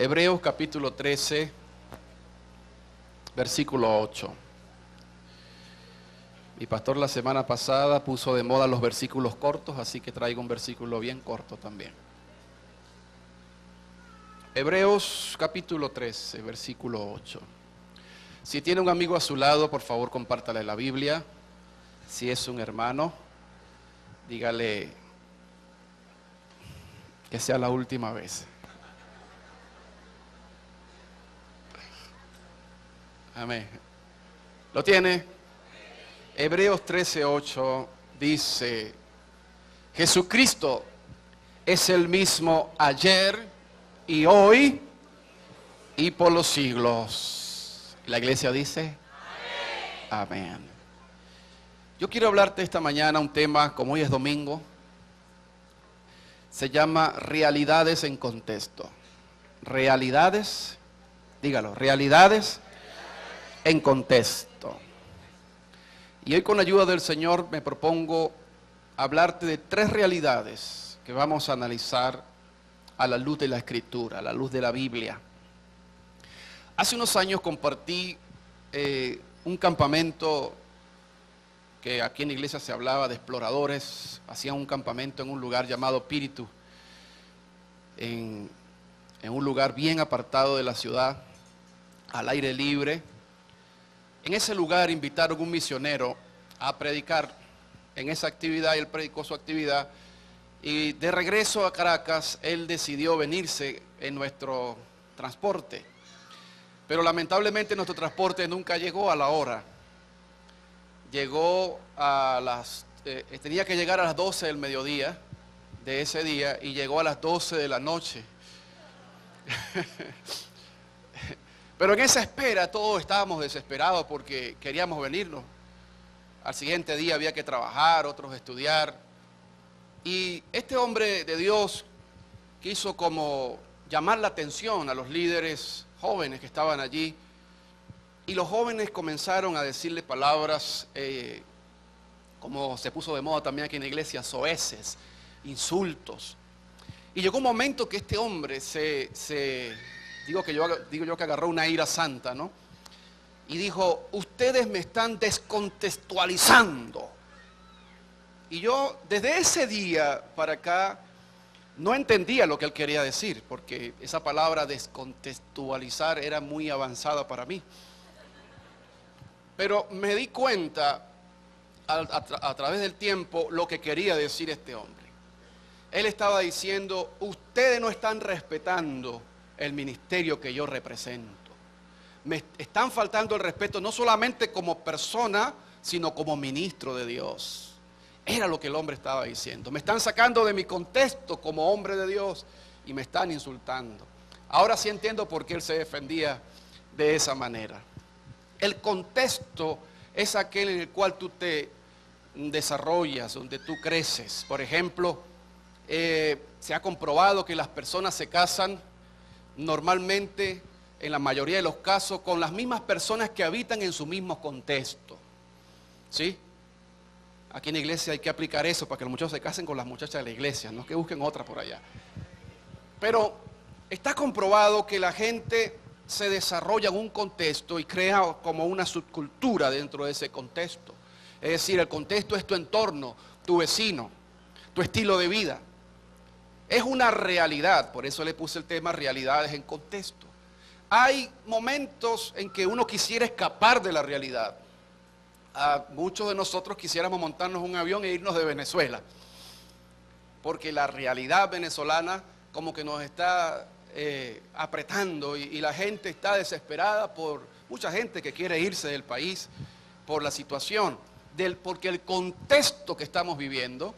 Hebreos capítulo 13, versículo 8. Mi pastor la semana pasada puso de moda los versículos cortos, así que traigo un versículo bien corto también. Hebreos capítulo 13, versículo 8. Si tiene un amigo a su lado, por favor compártale la Biblia. Si es un hermano, dígale que sea la última vez. Amén. ¿Lo tiene? Hebreos 13:8 dice: Jesucristo es el mismo ayer y hoy y por los siglos. La iglesia dice: Amén. Amén. Yo quiero hablarte esta mañana un tema, como hoy es domingo, se llama realidades en contexto. Realidades, dígalo, realidades en contexto. Y hoy con la ayuda del Señor me propongo hablarte de tres realidades que vamos a analizar a la luz de la Escritura, a la luz de la Biblia. Hace unos años compartí un campamento que aquí en la iglesia se hablaba de exploradores. Hacían un campamento en un lugar llamado Píritu, en un lugar bien apartado de la ciudad, al aire libre. En ese lugar invitaron a un misionero a predicar en esa actividad, y él predicó su actividad, y de regreso a Caracas, él decidió venirse en nuestro transporte, pero lamentablemente nuestro transporte nunca llegó a la hora. Llegó tenía que llegar a las 12 del mediodía de ese día, y llegó a las 12 de la noche. Pero en esa espera todos estábamos desesperados porque queríamos venirnos. Al siguiente día había que trabajar, otros estudiar. Y este hombre de Dios quiso como llamar la atención a los líderes jóvenes que estaban allí. Y los jóvenes comenzaron a decirle palabras, como se puso de moda también aquí en la iglesia, soeces, insultos. Y llegó un momento que este hombre digo yo que agarró una ira santa, ¿no? Y dijo: ustedes me están descontextualizando. Y yo desde ese día para acá no entendía lo que él quería decir, porque esa palabra descontextualizar era muy avanzada para mí. Pero me di cuenta a través del tiempo lo que quería decir este hombre. Él estaba diciendo: ustedes no están respetando el ministerio que yo represento. Me están faltando el respeto no solamente como persona, sino como ministro de Dios. Era lo que el hombre estaba diciendo. Me están sacando de mi contexto como hombre de Dios y me están insultando. Ahora sí entiendo por qué él se defendía de esa manera. El contexto es aquel en el cual tú te desarrollas, donde tú creces. Por ejemplo, se ha comprobado que las personas se casan normalmente, en la mayoría de los casos, con las mismas personas que habitan en su mismo contexto. ¿Sí? Aquí en la iglesia hay que aplicar eso para que los muchachos se casen con las muchachas de la iglesia, no que busquen otra por allá. Pero está comprobado que la gente se desarrolla en un contexto y crea como una subcultura dentro de ese contexto. Es decir, el contexto es tu entorno, tu vecino, tu estilo de vida. Es una realidad, por eso le puse el tema realidades en contexto. Hay momentos en que uno quisiera escapar de la realidad. Muchos de nosotros quisiéramos montarnos un avión e irnos de Venezuela, porque la realidad venezolana como que nos está apretando, y la gente está desesperada, por mucha gente que quiere irse del país por la situación, porque el contexto que estamos viviendo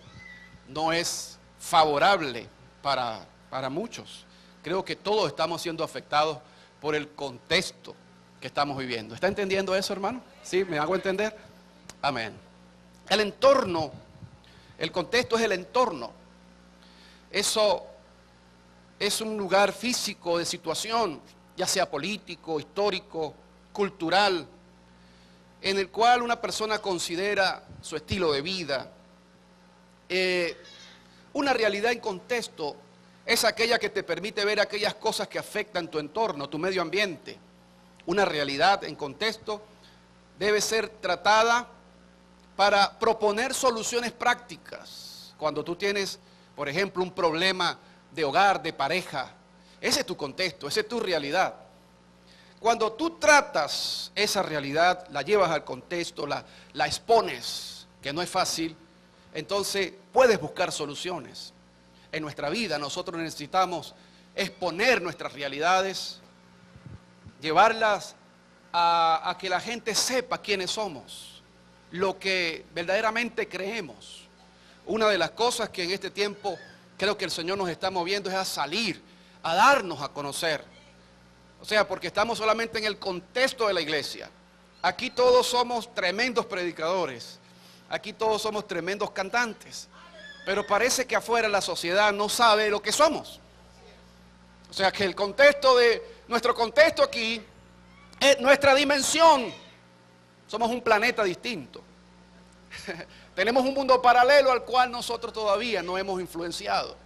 no es favorable para muchos. Creo que todos estamos siendo afectados por el contexto que estamos viviendo. ¿Está entendiendo eso, hermano? ¿Sí? ¿Me hago entender? Amén. El entorno, el contexto es el entorno. Eso es un lugar físico de situación, ya sea político, histórico, cultural, en el cual una persona considera su estilo de vida. Una realidad en contexto es aquella que te permite ver aquellas cosas que afectan tu entorno, tu medio ambiente. Una realidad en contexto debe ser tratada para proponer soluciones prácticas. Cuando tú tienes, por ejemplo, un problema de hogar, de pareja, ese es tu contexto, esa es tu realidad. Cuando tú tratas esa realidad, la llevas al contexto, la expones, que no es fácil, entonces puedes buscar soluciones. En nuestra vida nosotros necesitamos exponer nuestras realidades, llevarlas a que la gente sepa quiénes somos, lo que verdaderamente creemos. Una de las cosas que en este tiempo creo que el Señor nos está moviendo es a salir, a darnos a conocer. O sea, porque estamos solamente en el contexto de la iglesia. Aquí todos somos tremendos predicadores, aquí todos somos tremendos cantantes, pero parece que afuera la sociedad no sabe lo que somos. O sea, que nuestro contexto aquí es nuestra dimensión. Somos un planeta distinto. Tenemos un mundo paralelo al cual nosotros todavía no hemos influenciado.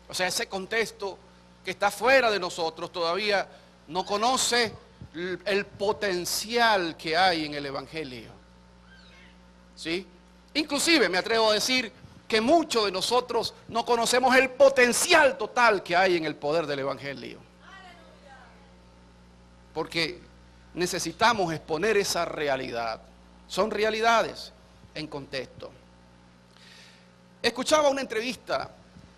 O sea, ese contexto que está fuera de nosotros todavía no conoce el potencial que hay en el Evangelio. ¿Sí? Inclusive me atrevo a decir que muchos de nosotros no conocemos el potencial total que hay en el poder del Evangelio. Porque necesitamos exponer esa realidad. Son realidades en contexto. Escuchaba una entrevista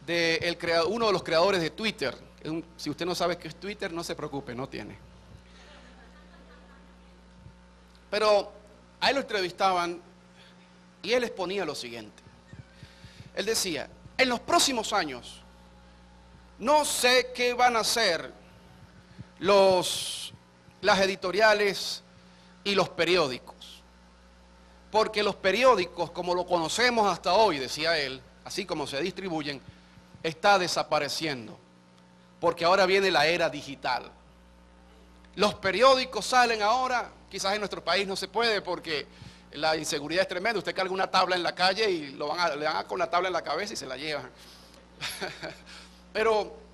de uno de los creadores de Twitter. Si usted no sabe qué es Twitter, no se preocupe, no tiene. Pero a él lo entrevistaban y él exponía lo siguiente. Él decía, en los próximos años, no sé qué van a hacer las editoriales y los periódicos. Porque los periódicos, como lo conocemos hasta hoy, decía él, así como se distribuyen, está desapareciendo. Porque ahora viene la era digital. Los periódicos salen ahora, quizás en nuestro país no se puede porque la inseguridad es tremenda. Usted carga una tabla en la calle y le dan con la tabla en la cabeza y se la llevan. Pero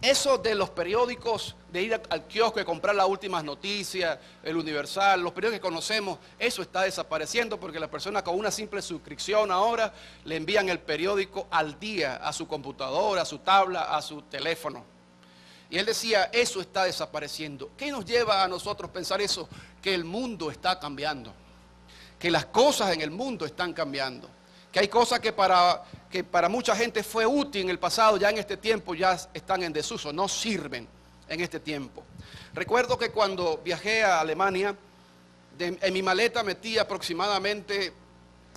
eso de los periódicos, de ir al kiosco y comprar las últimas noticias, el Universal, los periódicos que conocemos, eso está desapareciendo porque la persona con una simple suscripción ahora le envían el periódico al día a su computadora, a su tabla, a su teléfono. Y él decía, eso está desapareciendo. ¿Qué nos lleva a nosotros pensar eso? Que el mundo está cambiando, que las cosas en el mundo están cambiando, que hay cosas que para mucha gente fue útil en el pasado, ya en este tiempo ya están en desuso, no sirven en este tiempo. Recuerdo que cuando viajé a Alemania, en mi maleta metí aproximadamente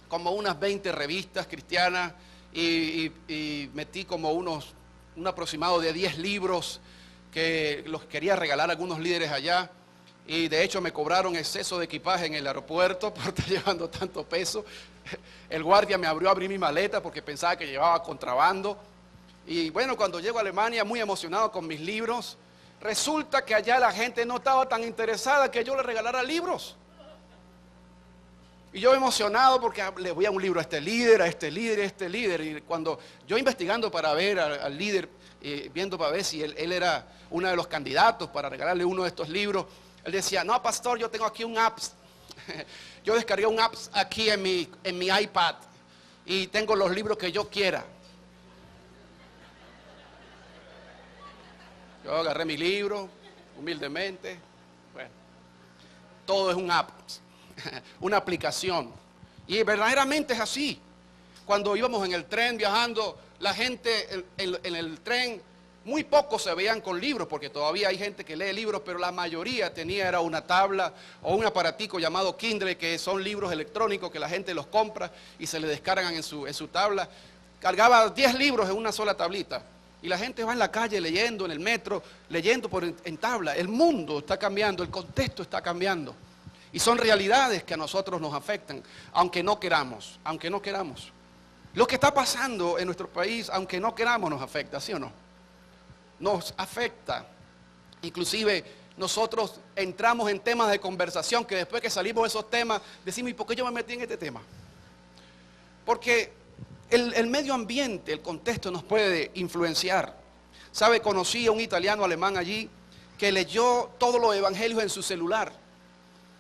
como unas 20 revistas cristianas y metí como un aproximado de 10 libros que los quería regalar a algunos líderes allá. Y de hecho me cobraron exceso de equipaje en el aeropuerto por estar llevando tanto peso. El guardia me abrió a abrir mi maleta porque pensaba que llevaba contrabando. Y bueno, cuando llego a Alemania muy emocionado con mis libros, resulta que allá la gente no estaba tan interesada que yo le regalara libros. Y yo emocionado porque le voy a un libro a este líder, a este líder, a este líder. Y cuando yo investigando para ver al líder, viendo para ver si él era uno de los candidatos para regalarle uno de estos libros, él decía, no, pastor, yo tengo aquí un app. Yo descargué un app aquí en mi iPad y tengo los libros que yo quiera. Yo agarré mi libro, humildemente. Bueno, todo es un app, una aplicación. Y verdaderamente es así. Cuando íbamos en el tren viajando, la gente en el tren, muy pocos se veían con libros, porque todavía hay gente que lee libros, pero la mayoría era una tabla o un aparatico llamado Kindle, que son libros electrónicos que la gente los compra y se le descargan en su tabla. Cargaba 10 libros en una sola tablita. Y la gente va en la calle leyendo, en el metro, leyendo en tabla. El mundo está cambiando, el contexto está cambiando. Y son realidades que a nosotros nos afectan, aunque no queramos, aunque no queramos. Lo que está pasando en nuestro país, aunque no queramos, nos afecta, ¿sí o no? Nos afecta. Inclusive nosotros entramos en temas de conversación que después que salimos de esos temas, decimos, ¿y por qué yo me metí en este tema? Porque el medio ambiente, el contexto nos puede influenciar. ¿Sabe? Conocí a un italiano alemán allí que leyó todos los evangelios en su celular.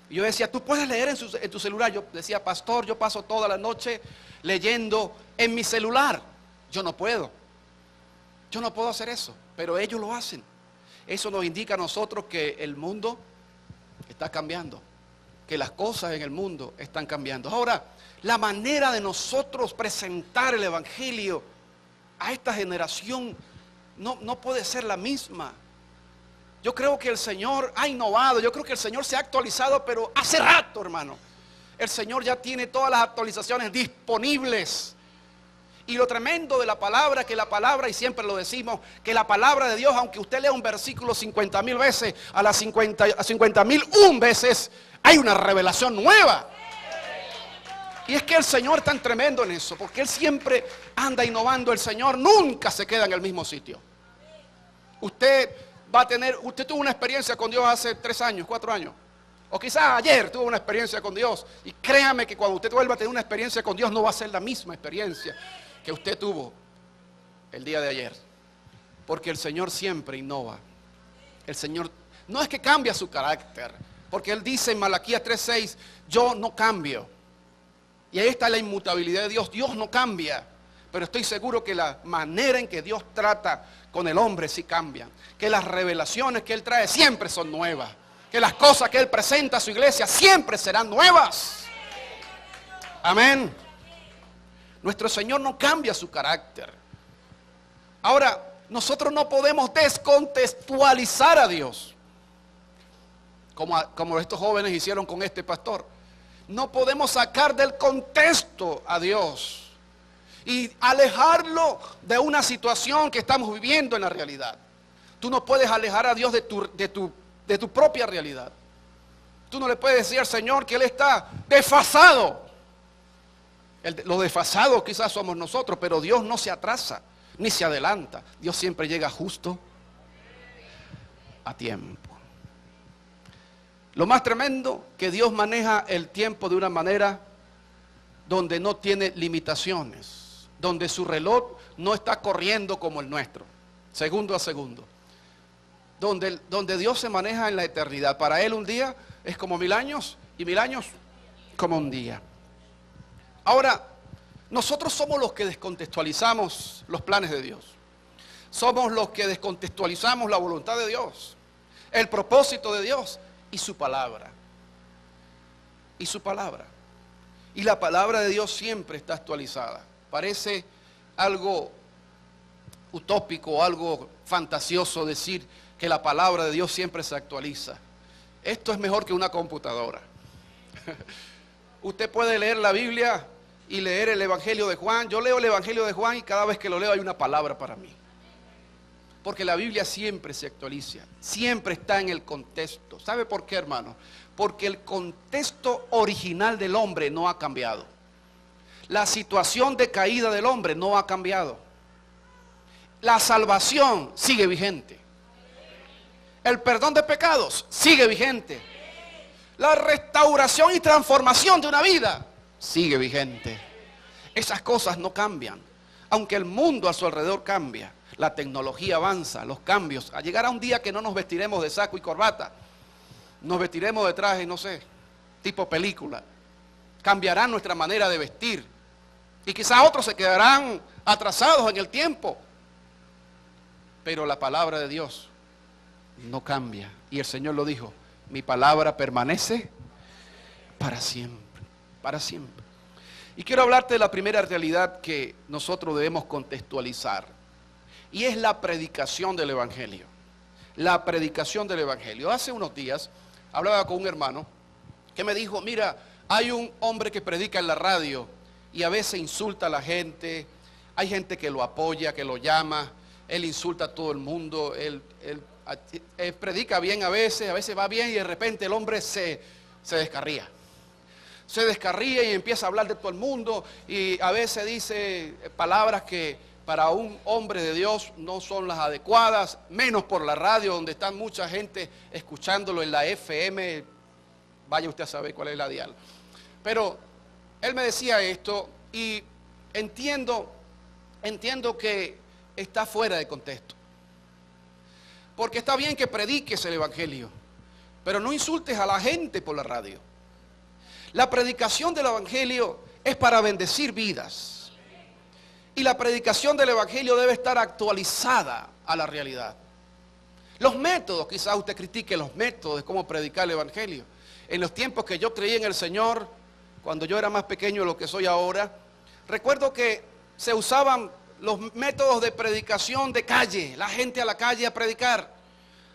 Y yo decía, ¿tú puedes leer en tu celular? Yo decía, pastor, yo paso toda la noche leyendo en mi celular. Yo no puedo. Yo no puedo hacer eso, pero ellos lo hacen. Eso nos indica a nosotros que el mundo está cambiando, que las cosas en el mundo están cambiando. Ahora, la manera de nosotros presentar el evangelio a esta generación no puede ser la misma. Yo creo que el Señor ha innovado, yo creo que el Señor se ha actualizado, pero hace rato, hermano. El Señor ya tiene todas las actualizaciones disponibles. Y lo tremendo de la palabra, que la palabra, y siempre lo decimos, que la palabra de Dios, aunque usted lea un versículo 50,000 veces, a las 50,001 veces, hay una revelación nueva. Y es que el Señor es tan tremendo en eso, porque Él siempre anda innovando. El Señor nunca se queda en el mismo sitio. Usted tuvo una experiencia con Dios hace 3 años, 4 años. O quizás ayer tuvo una experiencia con Dios. Y créame que cuando usted vuelva a tener una experiencia con Dios, no va a ser la misma experiencia que usted tuvo el día de ayer. Porque el Señor siempre innova. El Señor no es que cambia su carácter. Porque Él dice en Malaquías 3:6, yo no cambio. Y ahí está la inmutabilidad de Dios. Dios no cambia. Pero estoy seguro que la manera en que Dios trata con el hombre sí cambia. Que las revelaciones que Él trae siempre son nuevas. Que las cosas que Él presenta a su iglesia siempre serán nuevas. Amén. Nuestro Señor no cambia su carácter. Ahora, nosotros no podemos descontextualizar a Dios. Como estos jóvenes hicieron con este pastor. No podemos sacar del contexto a Dios y alejarlo de una situación que estamos viviendo en la realidad. Tú no puedes alejar a Dios de tu propia realidad. Tú no le puedes decir al Señor que Él está desfasado. Los desfasados quizás somos nosotros, pero Dios no se atrasa ni se adelanta. Dios siempre llega justo a tiempo. Lo más tremendo, que Dios maneja el tiempo de una manera donde no tiene limitaciones, donde su reloj no está corriendo como el nuestro, segundo a segundo. Donde Dios se maneja en la eternidad. Para Él un día es como 1000 años y 1000 años como un día. Ahora, nosotros somos los que descontextualizamos los planes de Dios. Somos los que descontextualizamos la voluntad de Dios, el propósito de Dios y su palabra. Y su palabra. Y la palabra de Dios siempre está actualizada. Parece algo utópico, algo fantasioso decir que la palabra de Dios siempre se actualiza. Esto es mejor que una computadora. Usted puede leer la Biblia y leer el Evangelio de Juan. Yo leo el Evangelio de Juan y cada vez que lo leo hay una palabra para mí. Porque la Biblia siempre se actualiza, siempre está en el contexto. ¿Sabe por qué, hermano? Porque el contexto original del hombre no ha cambiado. La situación de caída del hombre no ha cambiado. La salvación sigue vigente. El perdón de pecados sigue vigente. La restauración y transformación de una vida sigue vigente. Esas cosas no cambian. Aunque el mundo a su alrededor cambia, la tecnología avanza, los cambios. Llegará un día que no nos vestiremos de saco y corbata. Nos vestiremos de traje, no sé, tipo película. Cambiará nuestra manera de vestir. Y quizás otros se quedarán atrasados en el tiempo. Pero la palabra de Dios no cambia. Y el Señor lo dijo, mi palabra permanece para siempre, para siempre. Y quiero hablarte de la primera realidad que nosotros debemos contextualizar. Y es la predicación del Evangelio. La predicación del Evangelio. Hace unos días hablaba con un hermano que me dijo, mira, hay un hombre que predica en la radio y a veces insulta a la gente. Hay gente que lo apoya, que lo llama. Él insulta a todo el mundo. Él predica bien a veces va bien y de repente el hombre se descarría. Se descarría y empieza a hablar de todo el mundo y a veces dice palabras que para un hombre de Dios no son las adecuadas, menos por la radio donde están mucha gente escuchándolo en la FM, vaya usted a saber cuál es la dial. Pero él me decía esto y entiendo que está fuera de contexto. Porque está bien que prediques el evangelio, pero no insultes a la gente por la radio. La predicación del evangelio es para bendecir vidas. Y la predicación del evangelio debe estar actualizada a la realidad. Los métodos, quizás usted critique los métodos de cómo predicar el evangelio. En los tiempos que yo creí en el Señor, cuando yo era más pequeño de lo que soy ahora, recuerdo que se usaban los métodos de predicación de calle, la gente a la calle a predicar,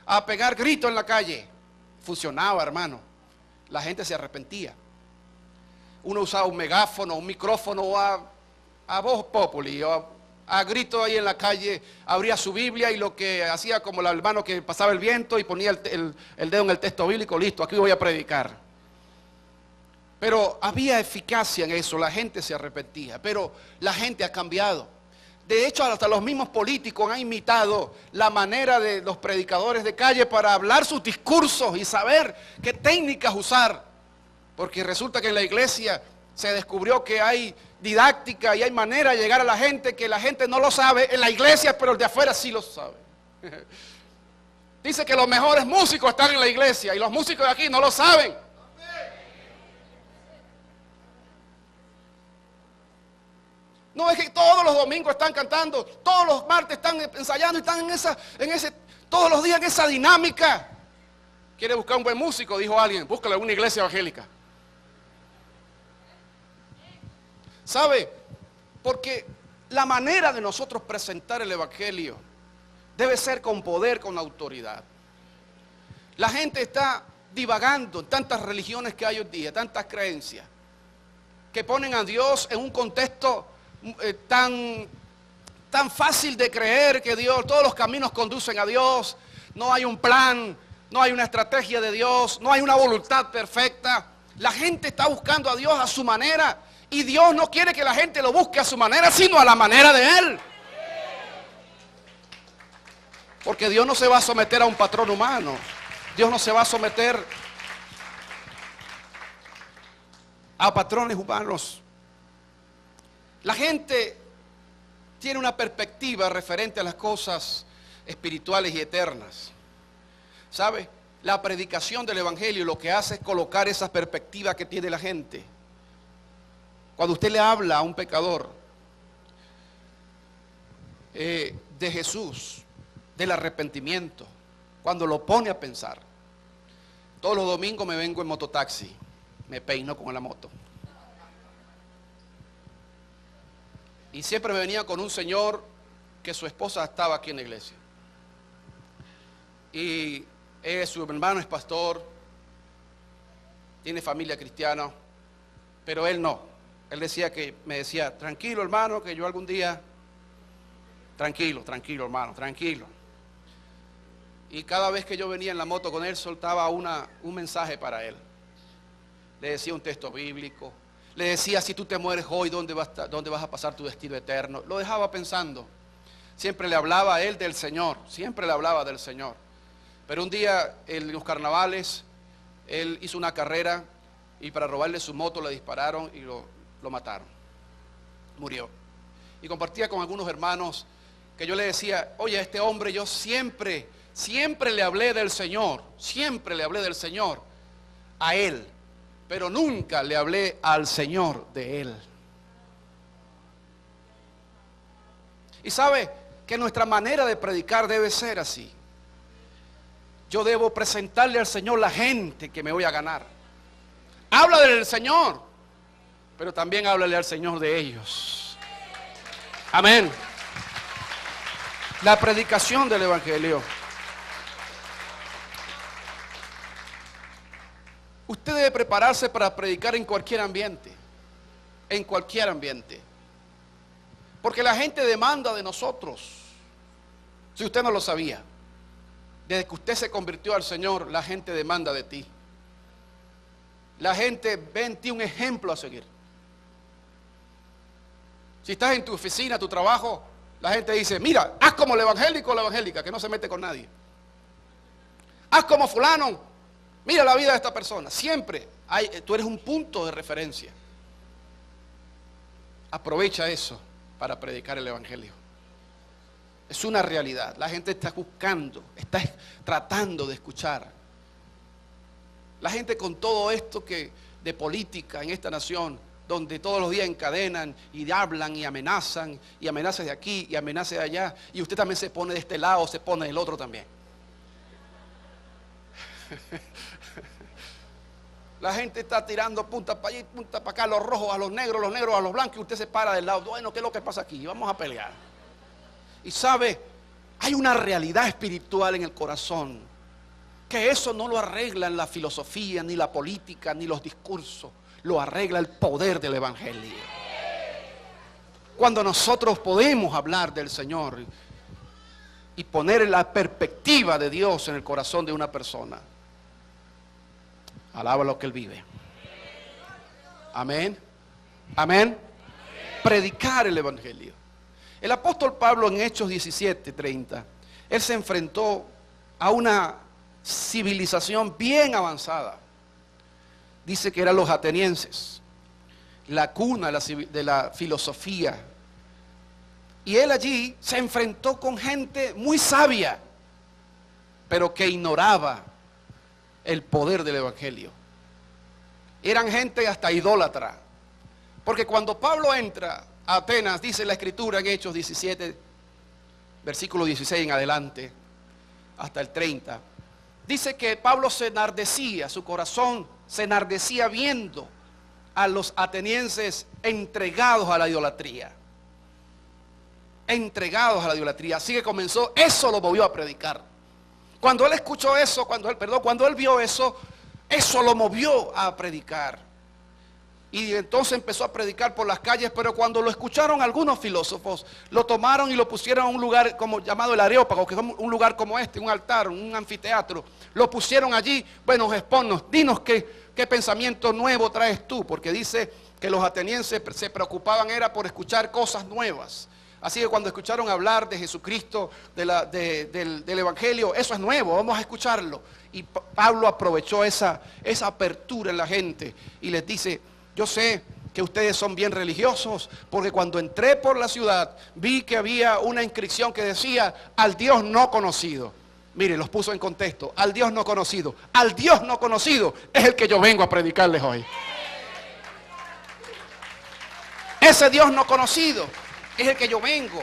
a pegar gritos en la calle. Funcionaba, hermano. La gente se arrepentía. Uno usaba un megáfono, un micrófono a voz populi, a grito ahí en la calle, abría su Biblia y lo que hacía como el hermano que pasaba el viento y ponía el dedo en el texto bíblico, listo, aquí voy a predicar. Pero había eficacia en eso, la gente se arrepentía, pero la gente ha cambiado. De hecho, hasta los mismos políticos han imitado la manera de los predicadores de calle para hablar sus discursos y saber qué técnicas usar. Porque resulta que en la iglesia se descubrió que hay didáctica y hay manera de llegar a la gente que la gente no lo sabe en la iglesia, pero el de afuera sí lo sabe. Dice que los mejores músicos están en la iglesia y los músicos de aquí no lo saben. No es que todos los domingos están cantando, todos los martes están ensayando y están todos los días en esa dinámica. ¿Quiere buscar un buen músico? Dijo alguien, búscale una iglesia evangélica. ¿Sabe? Porque la manera de nosotros presentar el evangelio debe ser con poder, con autoridad. La gente está divagando en tantas religiones que hay hoy día, tantas creencias, que ponen a Dios en un contexto tan fácil de creer que todos los caminos conducen a Dios, no hay un plan, no hay una estrategia de Dios, no hay una voluntad perfecta. La gente está buscando a Dios a su manera y Dios no quiere que la gente lo busque a su manera, sino a la manera de Él. Porque Dios no se va a someter a un patrón humano, Dios no se va a someter a patrones humanos. La gente tiene una perspectiva referente a las cosas espirituales y eternas. ¿Sabe? La predicación del evangelio lo que hace es colocar esa perspectiva que tiene la gente. Cuando usted le habla a un pecador de Jesús, del arrepentimiento, cuando lo pone a pensar. Todos los domingos me vengo en mototaxi, me peino con la moto. Y siempre me venía con un señor que su esposa estaba aquí en la iglesia. Y su hermano es pastor, tiene familia cristiana, pero él no. Él me decía, tranquilo hermano, que yo algún día, tranquilo hermano, tranquilo. Y cada vez que yo venía en la moto con él, soltaba un mensaje para él. Le decía un texto bíblico. Le decía, si tú te mueres hoy, ¿dónde vas a pasar tu destino eterno? Lo dejaba pensando. Siempre le hablaba a él del Señor. Siempre le hablaba del Señor. Pero un día, en los carnavales, él hizo una carrera y para robarle su moto le dispararon y lo mataron. Murió. Y compartía con algunos hermanos que yo le decía, oye, a este hombre yo siempre le hablé del Señor. Siempre le hablé del Señor a él. Pero nunca le hablé al Señor de él. Y sabe que nuestra manera de predicar debe ser así. Yo debo presentarle al Señor la gente que me voy a ganar. Háblale del Señor, pero también háblale al Señor de ellos. Amén. La predicación del evangelio. Usted debe prepararse para predicar en cualquier ambiente. En cualquier ambiente. Porque la gente demanda de nosotros. Si usted no lo sabía. Desde que usted se convirtió al Señor, la gente demanda de ti. La gente ve en ti un ejemplo a seguir. Si estás en tu oficina, tu trabajo, la gente dice, mira, haz como el evangélico o la evangélica, que no se mete con nadie. Haz como fulano. Mira la vida de esta persona. Siempre tú eres un punto de referencia. aprovecha eso para predicar el evangelio. Es una realidad. La gente está buscando, está tratando de escuchar. La gente con todo esto de política en esta nación, donde todos los días encadenan y hablan y amenazan de aquí y amenazas de allá, y usted también se pone de este lado, se pone del otro también. La gente está tirando punta para allá y punta para acá, los rojos a los negros a los blancos, y usted se para del lado. Bueno, ¿qué es lo que pasa aquí? Vamos a pelear. Y sabe, hay una realidad espiritual en el corazón, que eso no lo arreglan la filosofía, ni la política, ni los discursos. Lo arregla el poder del evangelio. Cuando nosotros podemos hablar del Señor y poner la perspectiva de Dios en el corazón de una persona, alaba lo que Él vive. Amén. Amén. Predicar el evangelio. El apóstol Pablo en Hechos 17:30, él se enfrentó a una civilización bien avanzada. Dice que eran los atenienses, la cuna de la filosofía. Y él allí se enfrentó con gente muy sabia, pero que ignoraba el poder del evangelio. Eran gente hasta idólatra. Porque cuando Pablo entra a Atenas, dice la escritura en Hechos 17, versículo 16 en adelante, hasta el 30, dice que Pablo se enardecía, su corazón se enardecía viendo a los atenienses entregados a la idolatría. Entregados a la idolatría. Así que comenzó, eso lo movió a predicar. Cuando él escuchó eso, cuando él vio eso, eso lo movió a predicar. Y entonces empezó a predicar por las calles, pero cuando lo escucharon algunos filósofos, lo tomaron y lo pusieron en un lugar como llamado el Areópago, que es un lugar como este, un altar, un anfiteatro. Lo pusieron allí. Bueno, exponnos, dinos qué pensamiento nuevo traes tú, porque dice que los atenienses se preocupaban era por escuchar cosas nuevas. Así que cuando escucharon hablar de Jesucristo, del Evangelio, eso es nuevo, vamos a escucharlo. Y Pablo aprovechó esa apertura en la gente y les dice: yo sé que ustedes son bien religiosos, porque cuando entré por la ciudad vi que había una inscripción que decía al Dios no conocido. Mire, los puso en contexto, al Dios no conocido. Al Dios no conocido es el que yo vengo a predicarles hoy. Ese Dios no conocido es el que yo vengo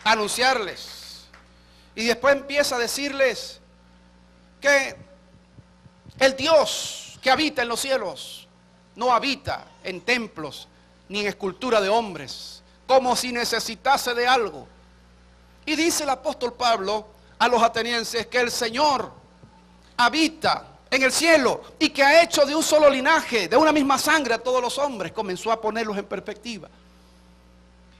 a anunciarles. Y después empieza a decirles que el Dios que habita en los cielos no habita en templos ni en escultura de hombres, como si necesitase de algo. Y dice el apóstol Pablo a los atenienses que el Señor habita en el cielo y que ha hecho de un solo linaje, de una misma sangre a todos los hombres. Comenzó a ponerlos en perspectiva.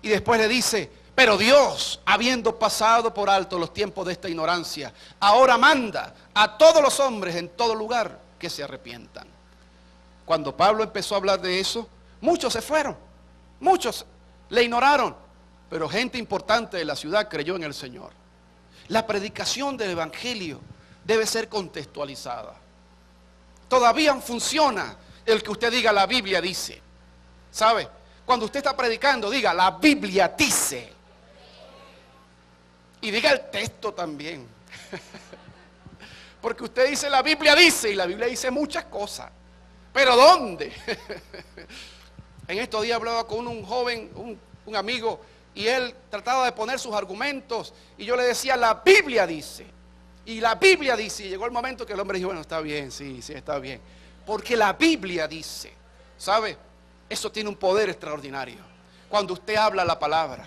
Y después le dice: pero Dios, habiendo pasado por alto los tiempos de esta ignorancia, ahora manda a todos los hombres en todo lugar que se arrepientan. Cuando Pablo empezó a hablar de eso, muchos se fueron, muchos le ignoraron, pero gente importante de la ciudad creyó en el Señor. La predicación del evangelio debe ser contextualizada. Todavía funciona el que usted diga la Biblia dice. ¿Sabe? Cuando usted está predicando, diga la Biblia dice. Y diga el texto también. Porque usted dice la Biblia dice, y la Biblia dice muchas cosas. ¿Pero dónde? En estos días hablaba con un joven, un amigo, y él trataba de poner sus argumentos, y yo le decía la Biblia dice. Y la Biblia dice, y llegó el momento que el hombre dijo: bueno, está bien, sí, está bien. Porque la Biblia dice, ¿sabe? Eso tiene un poder extraordinario. Cuando usted habla la palabra.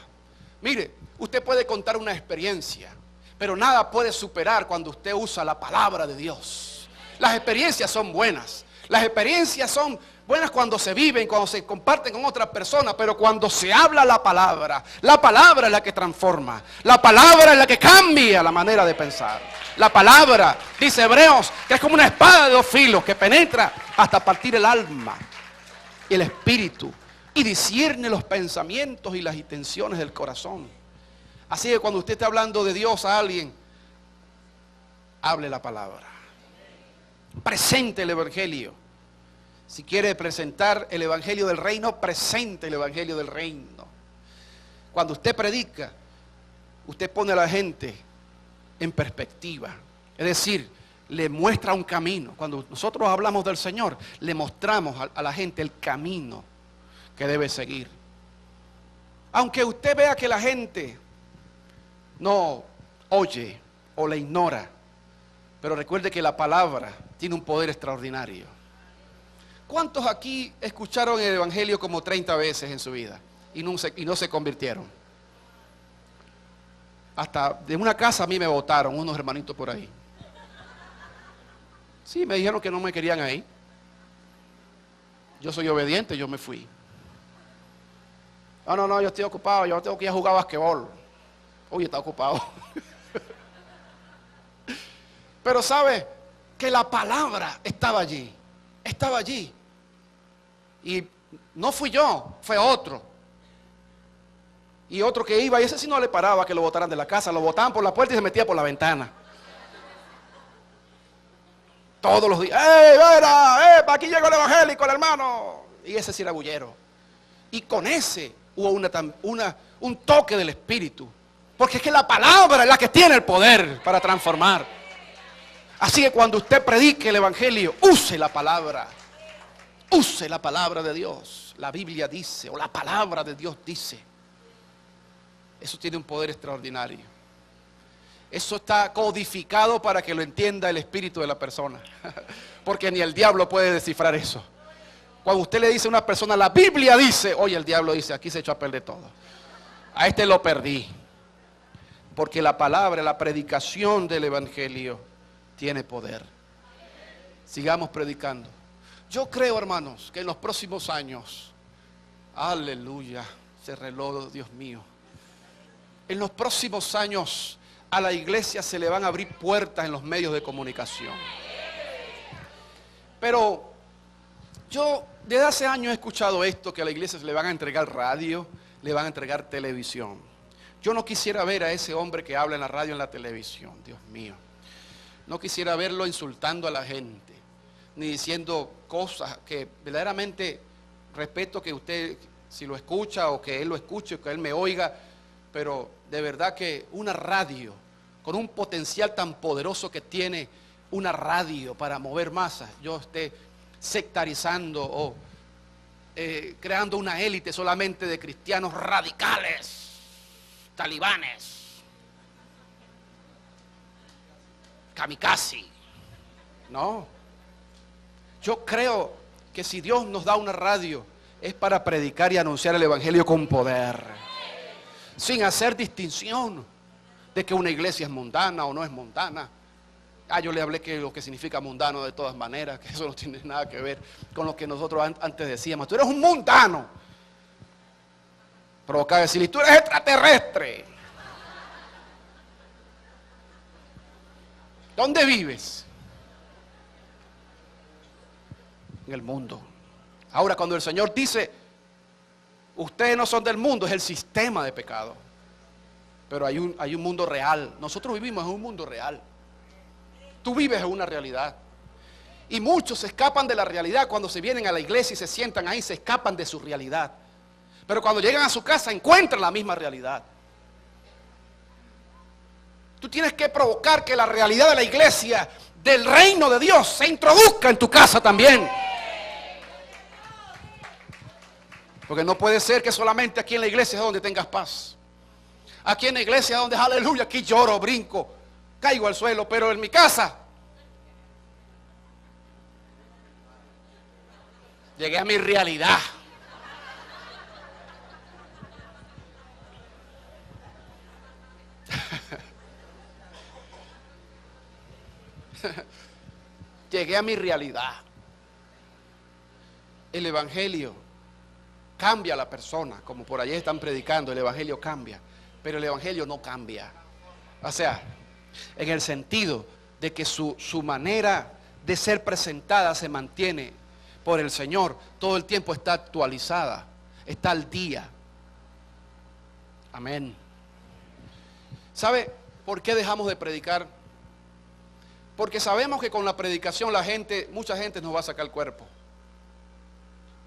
Mire, usted puede contar una experiencia, pero nada puede superar cuando usted usa la palabra de Dios. Las experiencias son buenas. Las experiencias son buenas cuando se viven, cuando se comparten con otras personas, pero cuando se habla la palabra es la que transforma. La palabra es la que cambia la manera de pensar. La palabra, dice Hebreos, que es como una espada de dos filos que penetra hasta partir el alma y el espíritu y discierne los pensamientos y las intenciones del corazón. Así que cuando usted está hablando de Dios a alguien, hable la palabra. Presente el evangelio. Si quiere presentar el evangelio del reino, presente el evangelio del reino. Cuando usted predica, usted pone a la gente en perspectiva. Es decir, le muestra un camino. Cuando nosotros hablamos del Señor, le mostramos a la gente el camino que debe seguir. Aunque usted vea que la gente no oye o le ignora, pero recuerde que la palabra tiene un poder extraordinario. ¿Cuántos aquí escucharon el evangelio como 30 veces en su vida y no se convirtieron? Hasta de una casa a mí me botaron unos hermanitos por ahí. Sí, me dijeron que no me querían ahí. Yo soy obediente, yo me fui. No, yo estoy ocupado, yo tengo que ir a jugar basquetbol. Oye, está ocupado. Pero sabe que la palabra estaba allí. Estaba allí. Y no fui yo, fue otro. Y otro que iba, y ese sí no le paraba que lo botaran de la casa, lo botaban por la puerta y se metía por la ventana. Todos los días, ¡ey, vera! ¡Para aquí llegó el evangélico, el hermano! Y ese sí era bullero. Y con ese hubo un toque del Espíritu. Porque es que la palabra es la que tiene el poder para transformar. Así que cuando usted predique el evangelio, use la palabra. Use la palabra de Dios. La Biblia dice, o la palabra de Dios dice. Eso tiene un poder extraordinario. Eso está codificado para que lo entienda el espíritu de la persona. Porque ni el diablo puede descifrar eso. Cuando usted le dice a una persona, la Biblia dice, oye, el diablo dice, aquí se echó a perder todo. A este lo perdí. Porque la palabra, la predicación del evangelio tiene poder. Sigamos predicando. Yo creo, hermanos, que en los próximos años, aleluya, ese reloj, Dios mío. En los próximos años a la iglesia se le van a abrir puertas en los medios de comunicación. Pero yo desde hace años he escuchado esto, que a la iglesia se le van a entregar radio, le van a entregar televisión. Yo no quisiera ver a ese hombre que habla en la radio, en la televisión, Dios mío. No quisiera verlo insultando a la gente, ni diciendo cosas que verdaderamente respeto que usted, si lo escucha o que él lo escuche, que él me oiga, pero de verdad que una radio, con un potencial tan poderoso que tiene una radio para mover masas, yo esté sectarizando o creando una élite solamente de cristianos radicales, talibanes, kamikaze. No. Yo creo que si Dios nos da una radio es para predicar y anunciar el evangelio con poder, sin hacer distinción de que una iglesia es mundana o no es mundana. Yo le hablé que lo que significa mundano de todas maneras, que eso no tiene nada que ver con lo que nosotros antes decíamos. Tú eres un mundano. Provocaba decirle, tú eres extraterrestre. ¿Dónde vives? En el mundo. Ahora, cuando el Señor dice, ustedes no son del mundo, es el sistema de pecado. Pero hay un mundo real. Nosotros vivimos en un mundo real. Tú vives en una realidad. Y muchos se escapan de la realidad cuando se vienen a la iglesia y se sientan ahí, se escapan de su realidad. Pero cuando llegan a su casa encuentran la misma realidad. Tú tienes que provocar que la realidad de la iglesia, del reino de Dios, se introduzca en tu casa también. Porque no puede ser que solamente aquí en la iglesia es donde tengas paz. Aquí en la iglesia es donde, aleluya, aquí lloro, brinco, caigo al suelo, pero en mi casa llegué a mi realidad. Llegué a mi realidad. El evangelio cambia a la persona, como por allí están predicando, el evangelio cambia, pero el evangelio no cambia. O sea, en el sentido de que su manera de ser presentada se mantiene por el Señor, todo el tiempo está actualizada, está al día. Amén. ¿Sabe por qué dejamos de predicar? Porque sabemos que con la predicación mucha gente nos va a sacar el cuerpo.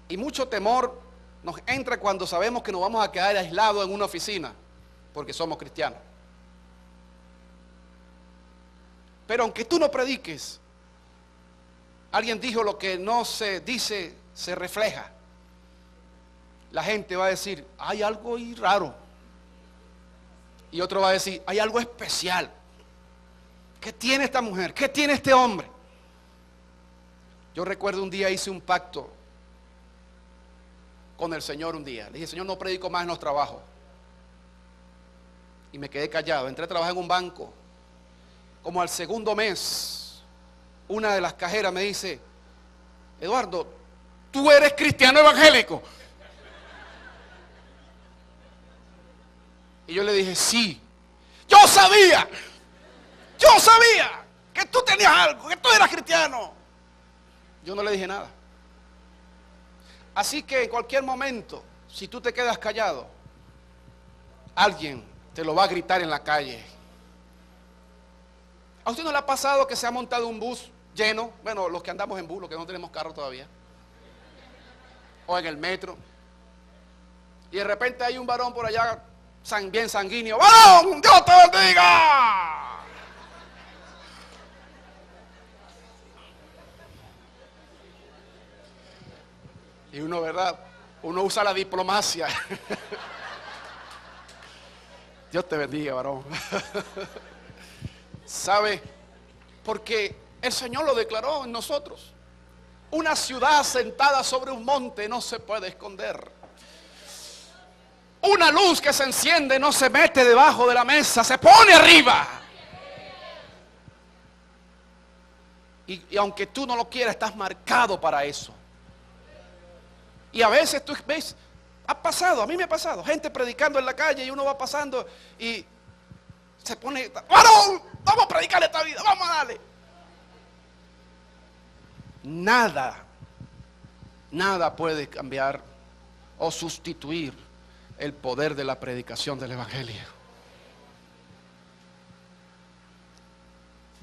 Y mucho temor nos entra cuando sabemos que nos vamos a quedar aislados en una oficina, porque somos cristianos. Pero aunque tú no prediques, alguien dijo: lo que no se dice, se refleja. La gente va a decir: hay algo ahí raro. Y otro va a decir: hay algo especial. ¿Qué tiene esta mujer? ¿Qué tiene este hombre? Yo recuerdo un día hice un pacto con el Señor un día. Le dije: Señor, no predico más en los trabajos. Y me quedé callado. Entré a trabajar en un banco. Como al segundo mes, una de las cajeras me dice: Eduardo, ¿tú eres cristiano evangélico? Y yo le dije: sí. Yo sabía que tú tenías algo, que tú eras cristiano. Yo no le dije nada. Así que en cualquier momento, si tú te quedas callado, alguien te lo va a gritar en la calle. ¿A usted no le ha pasado que se ha montado un bus lleno? Bueno, los que andamos en bus, los que no tenemos carro todavía, o en el metro, y de repente hay un varón por allá bien sanguíneo: ¡varón, Dios te bendiga! Y uno, ¿verdad? Uno usa la diplomacia. Dios te bendiga, varón. ¿Sabe? Porque el Señor lo declaró en nosotros. Una ciudad sentada sobre un monte no se puede esconder. Una luz que se enciende no se mete debajo de la mesa, se pone arriba. Y aunque tú no lo quieras, estás marcado para eso. Y a veces tú ves, ha pasado, a mí me ha pasado, gente predicando en la calle y uno va pasando y se pone: ¡varón! Vamos a predicarle esta vida, vamos a darle. Nada puede cambiar o sustituir el poder de la predicación del Evangelio.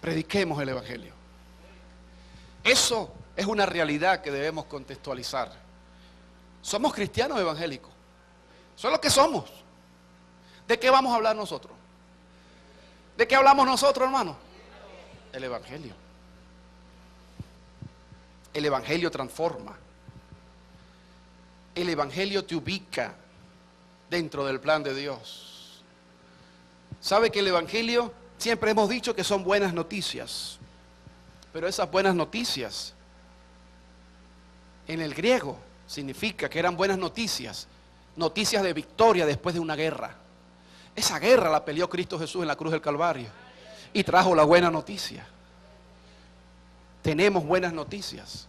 Prediquemos el Evangelio. Eso es una realidad que debemos contextualizar. Somos cristianos evangélicos. Eso es lo que somos. ¿De qué vamos a hablar nosotros? ¿De qué hablamos nosotros, hermano? El Evangelio. El Evangelio transforma. El Evangelio te ubica dentro del plan de Dios. ¿Sabe que el Evangelio, siempre hemos dicho que son buenas noticias? Pero esas buenas noticias, en el griego, significa que eran buenas noticias. Noticias de victoria después de una guerra. Esa guerra la peleó Cristo Jesús en la cruz del Calvario y trajo la buena noticia. Tenemos buenas noticias.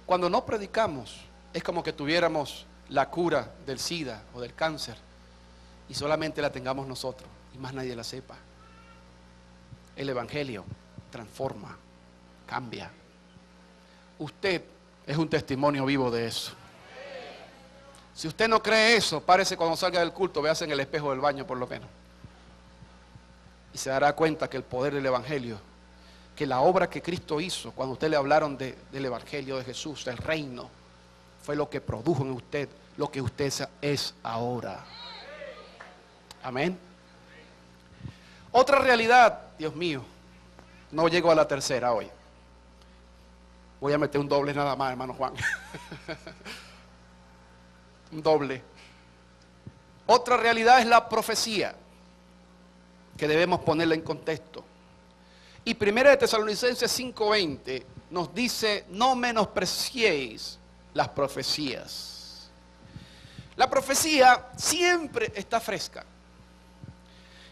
Cuando no predicamos, es como que tuviéramos la cura del SIDA o del cáncer y solamente la tengamos nosotros y más nadie la sepa. El Evangelio transforma, cambia. Usted es un testimonio vivo de eso. Si usted no cree eso, párese cuando salga del culto, véase en el espejo del baño por lo menos. Y se dará cuenta que el poder del Evangelio, que la obra que Cristo hizo, cuando usted le hablaron del Evangelio de Jesús, del reino, fue lo que produjo en usted lo que usted es ahora. Amén. Otra realidad, Dios mío, no llego a la tercera hoy. Voy a meter un doble nada más, hermano Juan. Un doble. Otra realidad es la profecía, que debemos ponerla en contexto. Y 1 de Tesalonicenses 5:20 nos dice: no menospreciéis las profecías. La profecía siempre está fresca.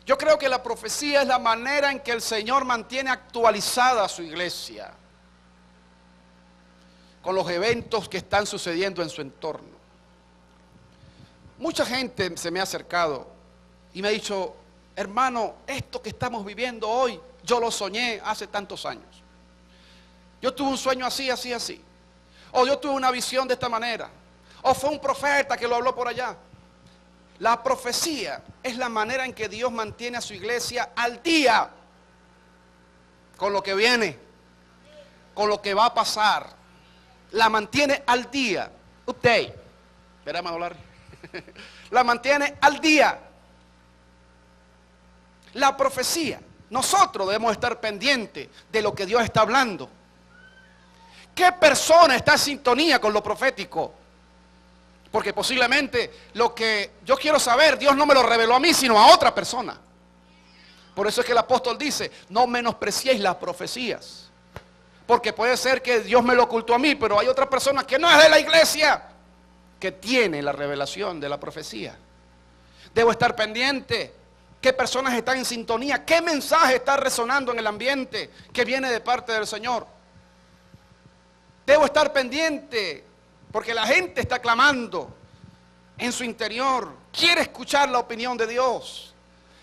Yo creo que la profecía es la manera en que el Señor mantiene actualizada a su iglesia con los eventos que están sucediendo en su entorno. Mucha gente se me ha acercado y me ha dicho: hermano, esto que estamos viviendo hoy, yo lo soñé hace tantos años. Yo tuve un sueño así, así, así. O yo tuve una visión de esta manera. O fue un profeta que lo habló por allá. La profecía es la manera en que Dios mantiene a su iglesia al día con lo que viene, con lo que va a pasar. La mantiene al día. update. ¿Verá, Manolar? La mantiene al día. La profecía. Nosotros debemos estar pendientes de lo que Dios está hablando. ¿Qué persona está en sintonía con lo profético? Porque posiblemente lo que yo quiero saber, Dios no me lo reveló a mí, sino a otra persona. Por eso es que el apóstol dice, no menospreciéis las profecías. Porque puede ser que Dios me lo ocultó a mí, pero hay otra persona que no es de la iglesia, que tiene la revelación de la profecía. Debo estar pendiente. ¿Qué personas están en sintonía? ¿Qué mensaje está resonando en el ambiente que viene de parte del Señor? Debo estar pendiente porque la gente está clamando en su interior. Quiere escuchar la opinión de Dios.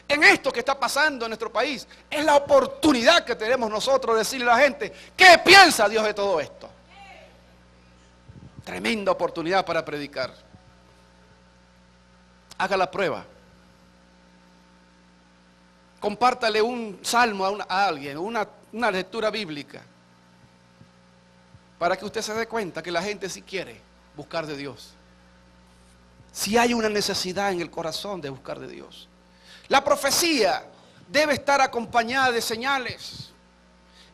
En esto que está pasando en nuestro país, es la oportunidad que tenemos nosotros de decirle a la gente, ¿qué piensa Dios de todo esto? Tremenda oportunidad para predicar. Haga la prueba. Compártale un salmo a alguien, una lectura bíblica, para que usted se dé cuenta que la gente sí quiere buscar de Dios. Si hay una necesidad en el corazón de buscar de Dios. La profecía debe estar acompañada de señales.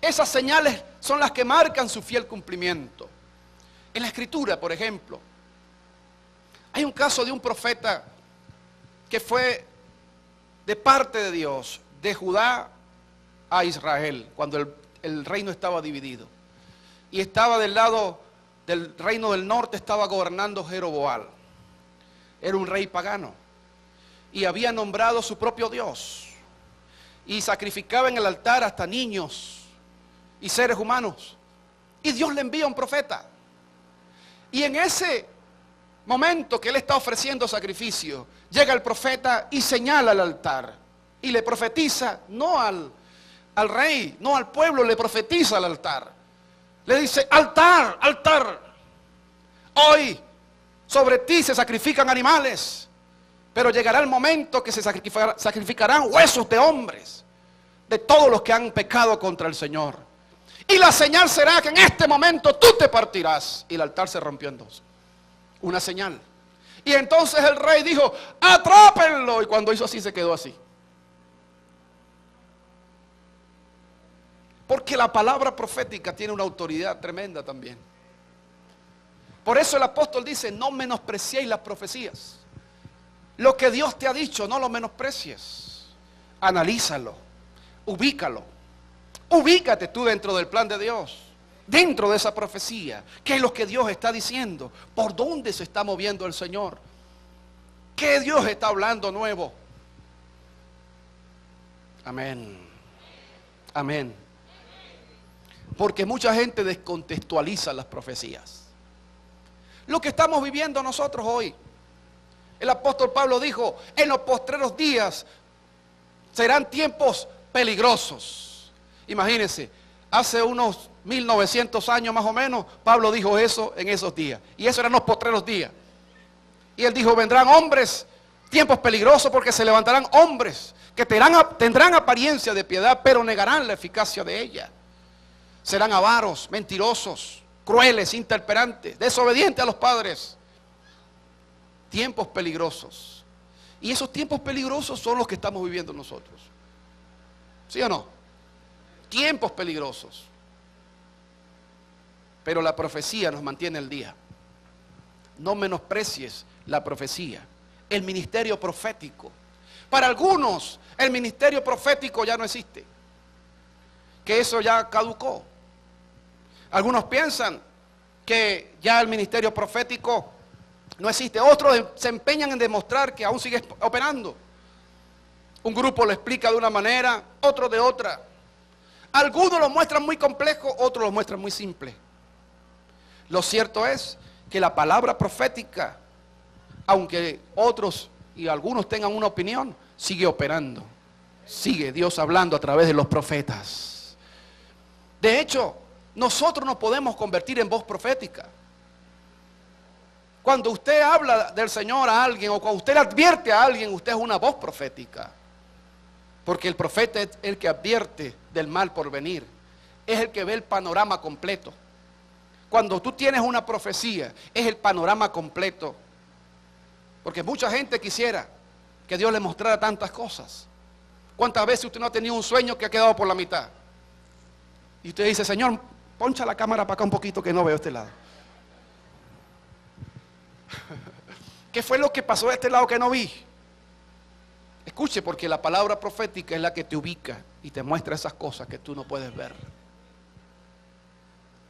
Esas señales son las que marcan su fiel cumplimiento. En la Escritura, por ejemplo, hay un caso de un profeta que fue de parte de Dios, de Judá a Israel, cuando el reino estaba dividido. Y estaba del lado del reino del norte, estaba gobernando Jeroboam. Era un rey pagano. Y había nombrado su propio Dios. Y sacrificaba en el altar hasta niños y seres humanos. Y Dios le envía un profeta. Y en ese momento que él está ofreciendo sacrificio, llega el profeta y señala el altar. Y le profetiza, no al rey, no al pueblo, le profetiza al altar. Le dice, altar, altar, hoy sobre ti se sacrifican animales, pero llegará el momento que se sacrificarán huesos de hombres, de todos los que han pecado contra el Señor. Y la señal será que en este momento tú te partirás. Y el altar se rompió en dos. Una señal. Y entonces el rey dijo, atrápenlo. Y cuando hizo así, se quedó así. Porque la palabra profética tiene una autoridad tremenda también. Por eso el apóstol dice, no menospreciéis las profecías. Lo que Dios te ha dicho, no lo menosprecies. Analízalo, ubícalo. Ubícate tú dentro del plan de Dios, dentro de esa profecía. ¿Qué es lo que Dios está diciendo? ¿Por dónde se está moviendo el Señor? ¿Qué Dios está hablando nuevo? Amén. Amén. Porque mucha gente descontextualiza las profecías. Lo que estamos viviendo nosotros hoy. El apóstol Pablo dijo, en los postreros días serán tiempos peligrosos. Imagínense, hace unos 1900 años más o menos, Pablo dijo eso en esos días. Y eso eran los postreros días. Y él dijo, vendrán hombres, tiempos peligrosos, porque se levantarán hombres que tendrán apariencia de piedad, pero negarán la eficacia de ella. Serán avaros, mentirosos, crueles, intemperantes, desobedientes a los padres. Tiempos peligrosos. Y esos tiempos peligrosos son los que estamos viviendo nosotros. ¿Sí o no? Tiempos peligrosos. Pero la profecía nos mantiene al día. No menosprecies la profecía. El ministerio profético. Para algunos, el ministerio profético ya no existe. Que eso ya caducó. Algunos piensan que ya el ministerio profético no existe. Otros se empeñan en demostrar que aún sigue operando. Un grupo lo explica de una manera, otro de otra. Algunos lo muestran muy complejo, otros lo muestran muy simple. Lo cierto es que la palabra profética, aunque otros y algunos tengan una opinión, sigue operando. Sigue Dios hablando a través de los profetas. De hecho, nosotros nos podemos convertir en voz profética. Cuando usted habla del Señor a alguien o cuando usted le advierte a alguien, usted es una voz profética. Porque el profeta es el que advierte del mal por venir. Es el que ve el panorama completo. Cuando tú tienes una profecía, es el panorama completo. Porque mucha gente quisiera que Dios le mostrara tantas cosas. ¿Cuántas veces usted no ha tenido un sueño que ha quedado por la mitad? Y usted dice, Señor, poncha la cámara para acá un poquito que no veo este lado. ¿Qué fue lo que pasó de este lado que no vi? Escuche, porque la palabra profética es la que te ubica y te muestra esas cosas que tú no puedes ver.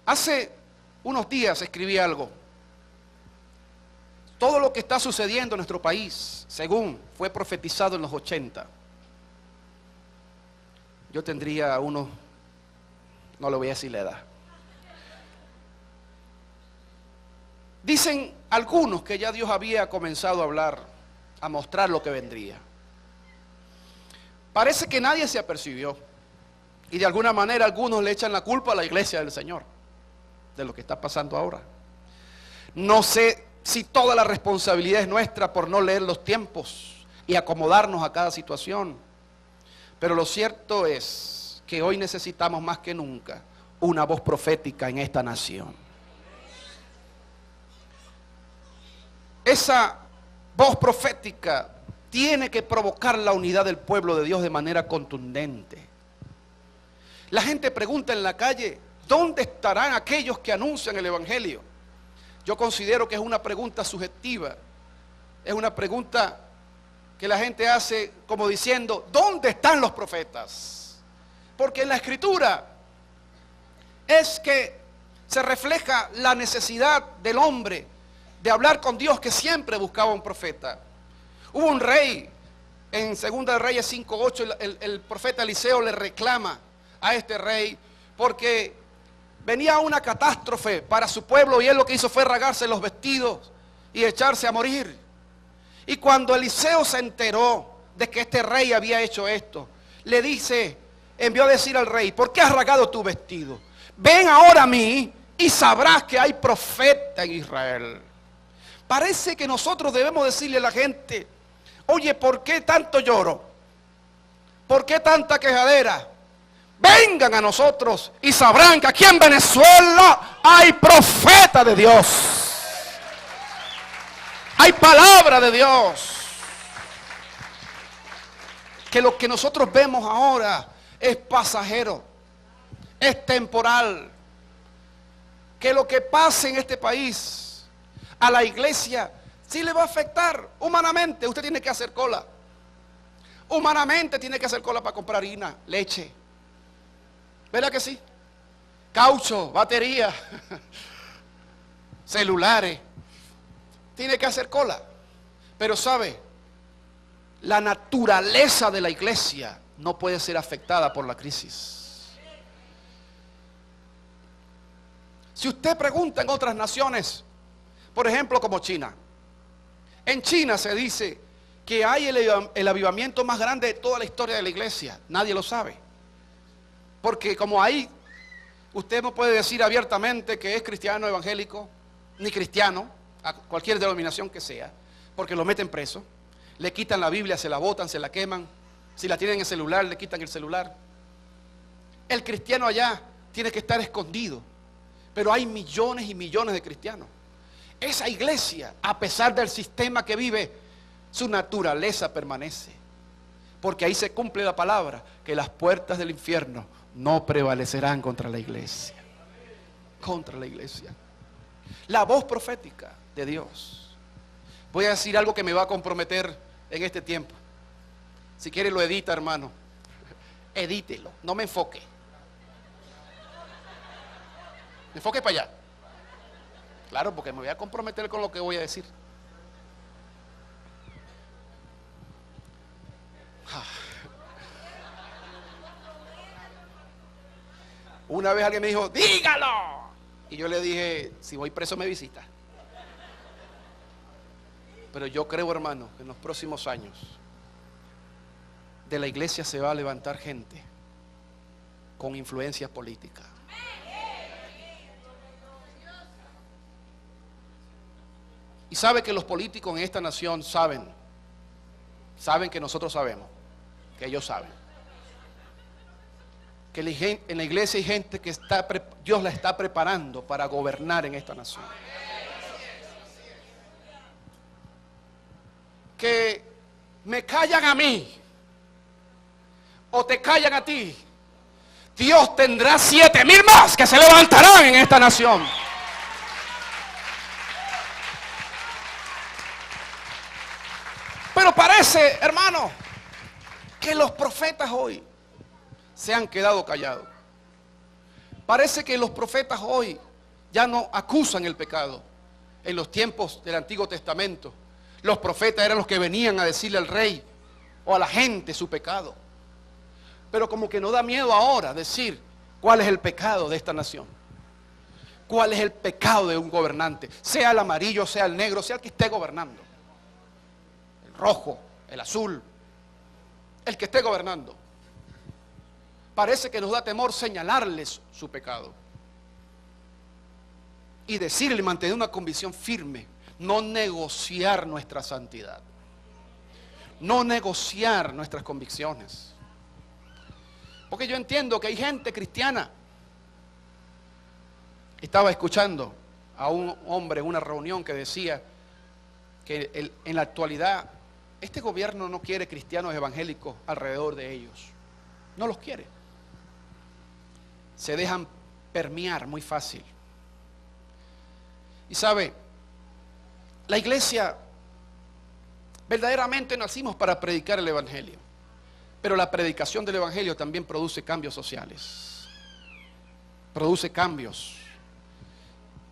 Hace unos días escribí algo. Todo lo que está sucediendo en nuestro país, según fue profetizado en los 80. Yo tendría uno, no le voy a decir la edad. Dicen algunos que ya Dios había comenzado a hablar, a mostrar lo que vendría. Parece que nadie se apercibió. Y de alguna manera algunos le echan la culpa a la iglesia del Señor, de lo que está pasando ahora. No sé si toda la responsabilidad es nuestra por no leer los tiempos y acomodarnos a cada situación. Pero lo cierto es que hoy necesitamos más que nunca una voz profética en esta nación. Esa voz profética tiene que provocar la unidad del pueblo de Dios de manera contundente. La gente pregunta en la calle, ¿dónde estarán aquellos que anuncian el evangelio? Yo considero que es una pregunta subjetiva. Es una pregunta que la gente hace como diciendo, ¿dónde están los profetas? Porque en la escritura es que se refleja la necesidad del hombre de hablar con Dios, que siempre buscaba un profeta. Hubo un rey, en 2 de Reyes 5:8, el profeta Eliseo le reclama a este rey, porque venía una catástrofe para su pueblo y él lo que hizo fue rasgarse los vestidos y echarse a morir. Y cuando Eliseo se enteró de que este rey había hecho esto, le dice, envió a decir al rey, ¿por qué has rasgado tu vestido? Ven ahora a mí y sabrás que hay profeta en Israel. Parece que nosotros debemos decirle a la gente, oye, ¿por qué tanto lloro? ¿Por qué tanta quejadera? Vengan a nosotros y sabrán que aquí en Venezuela hay profeta de Dios. Hay palabra de Dios. Que lo que nosotros vemos ahora es pasajero, es temporal. Que lo que pase en este país a la iglesia sí le va a afectar. Humanamente usted tiene que hacer cola. Humanamente tiene que hacer cola para comprar harina, leche. ¿Verdad que sí? Caucho, batería, celulares. Tiene que hacer cola. Pero sabe, la naturaleza de la iglesia no puede ser afectada por la crisis. Si usted pregunta en otras naciones, por ejemplo como China, en China se dice que hay el avivamiento más grande de toda la historia de la iglesia. Nadie lo sabe. Porque como ahí, usted no puede decir abiertamente que es cristiano evangélico, ni cristiano, a cualquier denominación que sea, porque lo meten preso, le quitan la Biblia, se la botan, se la queman, si la tienen en el celular, le quitan el celular. El cristiano allá tiene que estar escondido, pero hay millones y millones de cristianos. Esa iglesia, a pesar del sistema que vive, su naturaleza permanece, porque ahí se cumple la palabra, que las puertas del infierno no prevalecerán contra la iglesia. Contra la iglesia. La voz profética de Dios. Voy a decir algo que me va a comprometer en este tiempo. Si quiere lo edita, hermano. Edítelo, no me enfoque. Me enfoque para allá. Claro, porque me voy a comprometer con lo que voy a decir. Una vez alguien me dijo, dígalo. Y yo le dije, si voy preso me visita. Pero yo creo, hermano, que en los próximos años de la iglesia se va a levantar gente con influencia política. Y sabe que los políticos en esta nación saben que nosotros sabemos, que ellos saben, que en la iglesia hay gente que Dios la está preparando para gobernar en esta nación. Que me callan a mí o te callan a ti, Dios tendrá 7,000 más que se levantarán en esta nación. Pero parece, hermano, que los profetas hoy se han quedado callados. Parece que los profetas hoy ya no acusan el pecado. En los tiempos del Antiguo Testamento, los profetas eran los que venían a decirle al rey o a la gente su pecado. Pero como que no da miedo ahora decir cuál es el pecado de esta nación. Cuál es el pecado de un gobernante, sea el amarillo, sea el negro, sea el que esté gobernando. El rojo, el azul, el que esté gobernando. Parece que nos da temor señalarles su pecado. Y decirle, mantener una convicción firme, no negociar nuestra santidad. No negociar nuestras convicciones. Porque yo entiendo que hay gente cristiana. Estaba escuchando a un hombre en una reunión que decía que en la actualidad este gobierno no quiere cristianos evangélicos alrededor de ellos. No los quiere. Se dejan permear muy fácil. Y sabe, la iglesia verdaderamente nacimos para predicar el evangelio. Pero la predicación del evangelio también produce cambios sociales. Produce cambios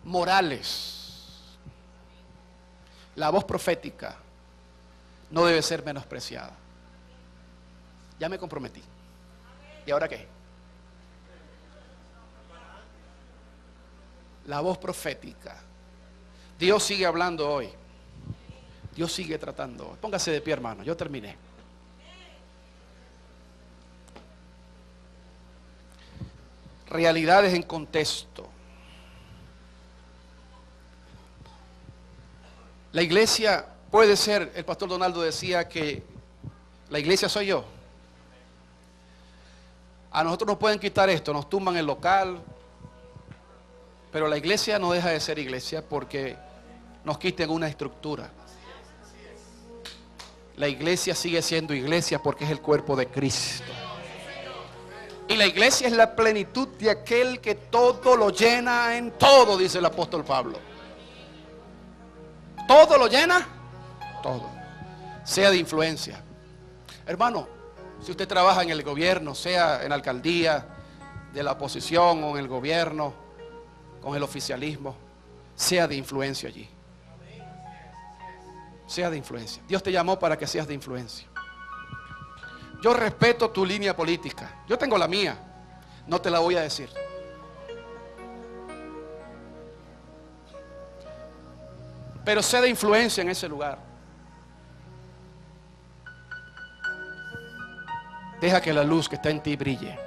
morales. La voz profética no debe ser menospreciada. Ya me comprometí. ¿Y ahora qué? La voz profética. Dios sigue hablando hoy. Dios sigue tratando hoy. Póngase de pie, hermano. Yo terminé. Realidades en contexto. La iglesia puede ser, el pastor Donaldo decía que la iglesia soy yo. A nosotros nos pueden quitar esto, nos tumban el local, pero la iglesia no deja de ser iglesia porque nos quiten una estructura. La iglesia sigue siendo iglesia porque es el cuerpo de Cristo. Y la iglesia es la plenitud de aquel que todo lo llena en todo, dice el apóstol Pablo. Todo lo llena, todo. Sea de influencia. Hermano, si usted trabaja en el gobierno, sea en la alcaldía, de la oposición o en el gobierno, con el oficialismo, sea de influencia allí. Sea de influencia. Dios te llamó para que seas de influencia. Yo respeto tu línea política. Yo tengo la mía. No te la voy a decir. Pero sé de influencia en ese lugar. Deja que la luz que está en ti brille.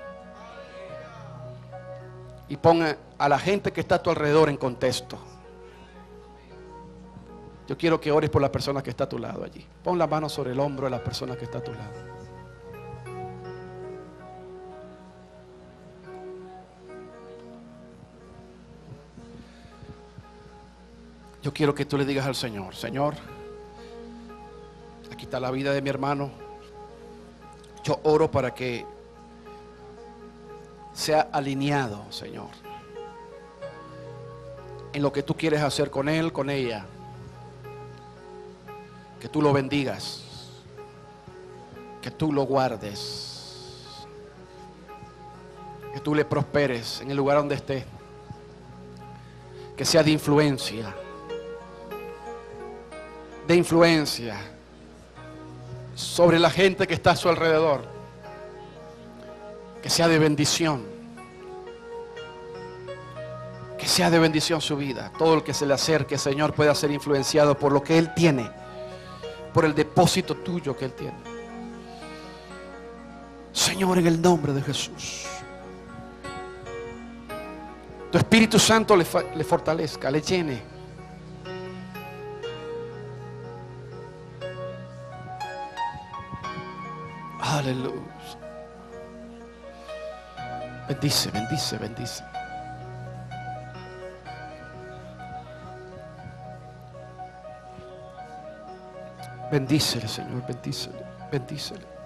Y ponga a la gente que está a tu alrededor en contexto. Yo quiero que ores por la persona que está a tu lado allí. Pon la mano sobre el hombro de la persona que está a tu lado. Yo quiero que tú le digas al Señor: Señor, aquí está la vida de mi hermano. Yo oro para que sea alineado, Señor, en lo que tú quieres hacer con él, con ella. Que tú lo bendigas, que tú lo guardes, que tú le prosperes en el lugar donde esté, que sea de influencia sobre la gente que está a su alrededor, que sea de bendición, que sea de bendición su vida. Todo el que se le acerque, Señor, pueda ser influenciado por lo que Él tiene, por el depósito tuyo que Él tiene. Señor, en el nombre de Jesús, tu Espíritu Santo le fortalezca, le llene. Aleluya. Bendice, bendice, bendice. Bendícele, Señor, bendícele, bendícele.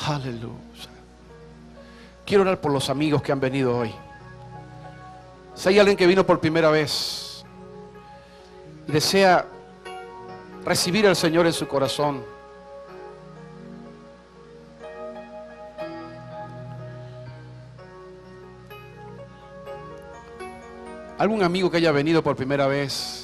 Aleluya. Quiero orar por los amigos que han venido hoy. Si hay alguien que vino por primera vez y desea recibir al Señor en su corazón, algún amigo que haya venido por primera vez